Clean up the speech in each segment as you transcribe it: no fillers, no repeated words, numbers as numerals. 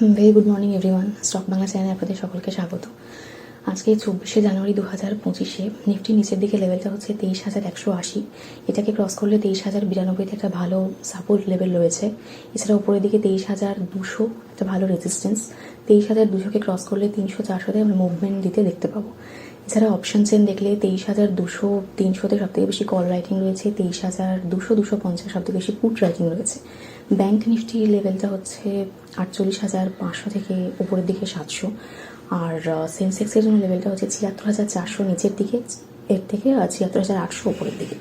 Very good morning everyone. Stock Bangla চ্যানেলে আপনাদের সকলকে স্বাগত। আজকে 24শে জানুয়ারি 2025-এ নিফটি নিচের দিকে লেভেলটা হচ্ছে 23,180। এটাকে ক্রস করলে 23,092 একটা ভালো সাপোর্ট লেভেল রয়েছে। এছাড়া উপরের দিকে 23,200 একটা ভালো রেজিস্ট্যান্স। 23,200কে ক্রস করলে 300-400-তে আমরা মুভমেন্ট দিতে দেখতে পাবো। এছাড়া অপশন চেন দেখলে 23,200 300-তে সবথেকে বেশি কল রাইটিং রয়েছে, 23,200 250 সবথেকে বেশি পুট রাইটিং রয়েছে। ব্যাংক নিফটির লেভেলটা হচ্ছে 48,500 থেকে উপরের দিকে 700, আর সেন্সেক্সের জন্য লেভেলটা হচ্ছে 76,400 নিচের দিকে, এর থেকে 76,800 উপরের দিকে।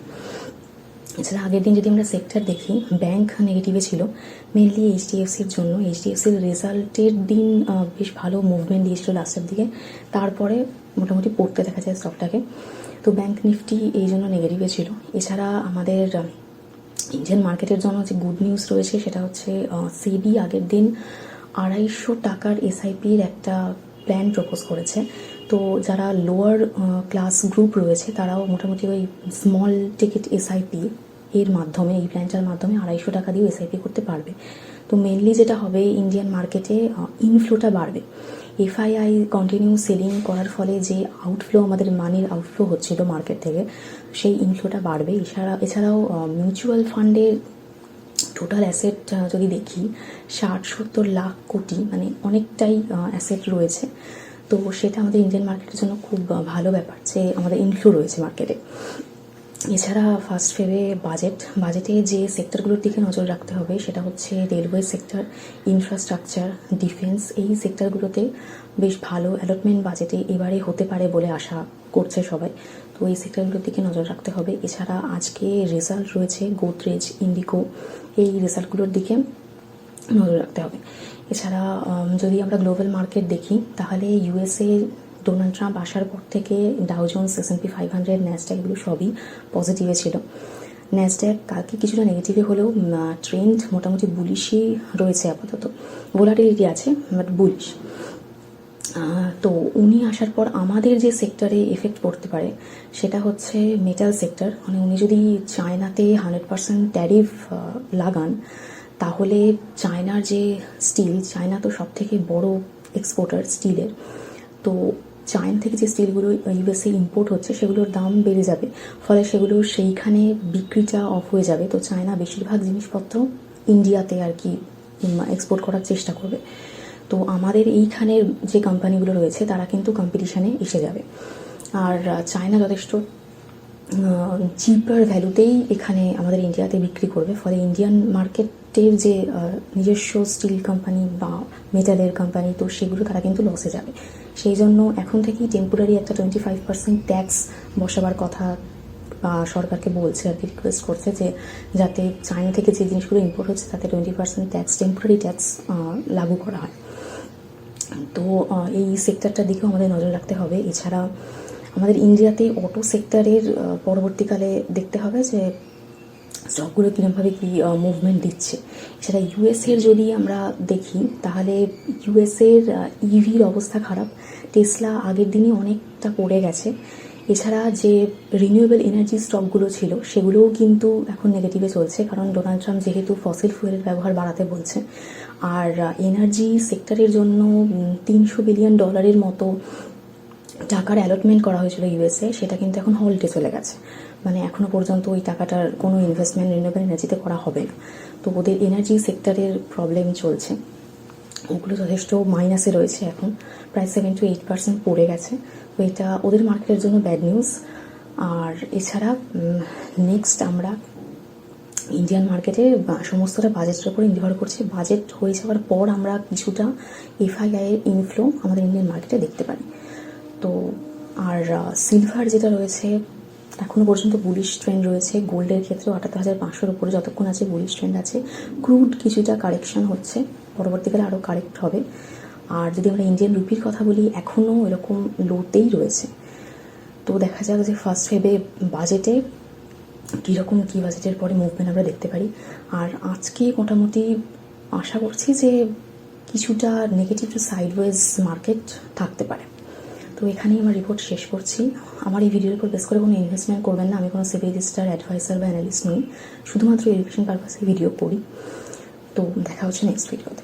এছাড়া আগের দিন যদি আমরা সেক্টর দেখি, ব্যাংক নেগেটিভে ছিল মেনলি এইচডিএফসির জন্য। এইচডিএফসির রেজাল্টের দিন বেশ ভালো মুভমেন্ট দিয়েছিল লাস্টের দিকে, তারপরে মোটামুটি পড়তে দেখা যায় স্টকটাকে। তো ব্যাংক নিফটি এই জন্য নেগেটিভে ছিল। এছাড়া আমাদের ইন্ডিয়ান মার্কেটের জন্য যে গুড নিউজ রয়েছে সেটা হচ্ছে সেবি আগের দিন 250 টাকার এসআইপির একটা প্ল্যান প্রপোজ করেছে। তো যারা লোয়ার ক্লাস গ্রুপ রয়েছে তারাও মোটামুটি ওই স্মল টিকিট এসআইপি এর মাধ্যমে, এই প্ল্যানটার মাধ্যমে 250 টাকা দিয়েও এসআইপি করতে পারবে। তো মেনলি যেটা হবে, ইন্ডিয়ান মার্কেটে ইনফ্লোটা বাড়বে। এফআইআই কন্টিনিউ সেলিং করার ফলে যে আউটফ্লো, আমাদের মানির আউটফ্লো হচ্ছিল মার্কেট থেকে, সেই ইনফ্লোটা বাড়বে। এছাড়াও মিউচুয়াল ফান্ডের টোটাল অ্যাসেট যদি দেখি 60-70 লাখ কোটি, মানে অনেকটাই অ্যাসেট রয়েছে। তো সেটা আমাদের ইন্ডিয়ান মার্কেটের জন্য খুব ভালো ব্যাপার যে আমাদের ইনফ্লো রয়েছে মার্কেটে। এছাড়া ফার্স্ট ফেবে বাজেটে যে সেক্টরগুলোর দিকে নজর রাখতে হবে সেটা হচ্ছে রেলওয়ে সেক্টর, ইনফ্রাস্ট্রাকচার, ডিফেন্স। এই সেক্টরগুলোতে বেশ ভালো অ্যালটমেন্ট বাজেটে এবারে হতে পারে বলে আশা করছে সবাই। তো এই সেক্টরগুলোর দিকে নজর রাখতে হবে। এছাড়া আজকে রেজাল্ট রয়েছে গোদরেজ, ইন্ডিকো, এই রেজাল্টগুলোর দিকে নজর রাখতে হবে। এছাড়া যদি আমরা গ্লোবাল মার্কেট দেখি, তাহলে ইউএসএ ডোনাল্ড ট্রাম্প আসার পর থেকে ডাউ জোন্স, S&P 500, ন্যাসড্যাক এগুলো সবই পজিটিভে ছিল। ন্যাসড্যাক কালকে কিছুটা নেগেটিভে হলেও ট্রেন্ড মোটামুটি বুলিশই রয়েছে আপাতত। ভোলাটিলিটি আছে বাট বুলিশ। তো উনি আসার পর আমাদের যে সেক্টরে এফেক্ট পড়তে পারে সেটা হচ্ছে মেটাল সেক্টর। মানে উনি যদি চায়নাতে 100% ট্যারিফ লাগান, তাহলে চায়নার যে স্টিল, চায়না তো সব থেকে বড় এক্সপোর্টার স্টিলের, তো চায়না থেকে যে স্টিলগুলো ইউএসএ ইম্পোর্ট হচ্ছে সেগুলোর দাম বেড়ে যাবে, ফলে সেগুলো সেইখানে বিক্রিটা অফ হয়ে যাবে। তো চায়না বেশিরভাগ জিনিসপত্র ইন্ডিয়াতে আর কি এক্সপোর্ট করার চেষ্টা করবে। তো আমাদের এইখানের যে কোম্পানিগুলো রয়েছে তারা কিন্তু কম্পিটিশানে এসে যাবে। আর চায়না যথেষ্ট চিপার ভ্যালুতেই এখানে আমাদের ইন্ডিয়াতে বিক্রি করবে, ফলে ইন্ডিয়ান মার্কেটের যে নিজস্ব স্টিল কোম্পানি বা মেটালের কোম্পানি, তো সেগুলো তারা কিন্তু লসে যাবে। সেই জন্য এখন থেকেই টেম্পোরারি একটা 25% ট্যাক্স বসাবার কথা বা সরকারকে বলছে আর কি, রিকোয়েস্ট করছে যে যাতে চায়না থেকে যে জিনিসগুলো ইম্পোর্ট হচ্ছে তাতে 20% ট্যাক্স, টেম্পোরারি ট্যাক্স লাগু করা হয়। তো এই সেক্টরটার দিকেও আমাদের নজর রাখতে হবে। এছাড়া আমাদের ইন্ডিয়াতে অটো সেক্টরের পরবর্তীকালে দেখতে হবে যে স্টকগুলো কীরকমভাবে কী মুভমেন্ট দিচ্ছে। এছাড়া ইউএসএর যদি আমরা দেখি, তাহলে ইউএসএর ইভির অবস্থা খারাপ। টেসলা আগের দিনই অনেকটা পড়ে গেছে। এছাড়া যে রিনিউয়েবল এনার্জি স্টকগুলো ছিল সেগুলোও কিন্তু এখন নেগেটিভে চলছে, কারণ ডোনাল্ড ট্রাম্প যেহেতু ফসিল ফুয়েলের ব্যবহার বাড়াতে বলছে। আর এনার্জি সেক্টরের জন্য $300 বিলিয়ন মতো টাকার অ্যালটমেন্ট করা হয়েছিল ইউএসএ, সেটা কিন্তু এখন হল্টে চলে গেছে। মানে এখনও পর্যন্ত ওই টাকাটার কোনো ইনভেস্টমেন্ট রিনিউয়েবল এনার্জিতে করা হবে না। তো ওদের এনার্জি সেক্টরের প্রবলেম চলছে, ওগুলো যথেষ্ট মাইনাসে রয়েছে, এখন প্রায় 7-8% পড়ে গেছে। তো এটা ওদের মার্কেটের জন্য ব্যাড নিউজ। আর এছাড়া নেক্সট আমরা ইন্ডিয়ান মার্কেটে সমস্তটা বাজেটের উপরে নির্ভর করছে। বাজেট হয়ে যাওয়ার পর আমরা কিছুটা এফআইআইয়ের ইনফ্লো আমাদের ইন্ডিয়ান মার্কেটে দেখতে পারি। তো আর সিলভার যেটা রয়েছে এখনও পর্যন্ত বুলিশ ট্রেন্ড রয়েছে। গোল্ডের ক্ষেত্রেও 78,500-র উপরে যতক্ষণ আছে বুলিশ ট্রেন্ড আছে। ক্রুড কিছুটা কারেকশন হচ্ছে, পরবর্তীকালে আরও কারেক্ট হবে। আর যদি আমরা ইন্ডিয়ান রুপির কথা বলি, এখনও এরকম লোতেই রয়েছে। তো দেখা যাক যে ফার্স্ট ফেবে বাজেটে কীরকম কী বাজেটের পরে মুভমেন্ট আমরা দেখতে পারি। আর আজকে মোটামুটি আশা করছি যে কিছুটা নেগেটিভ টু সাইডওয়েজ মার্কেট থাকতে পারে। তো এখানেই আমার রিপোর্ট শেষ করছি। আমার এই ভিডিওর উপর বেস করে কোনো ইনভেস্টমেন্ট করবেন না। আমি কোনো সেবি রেজিস্টার অ্যাডভাইসার বা অ্যানালিস্ট নই, শুধুমাত্র এডুকেশন পারপাসে ভিডিও করি। তো দেখা হচ্ছে নেক্সট ভিডিওতে।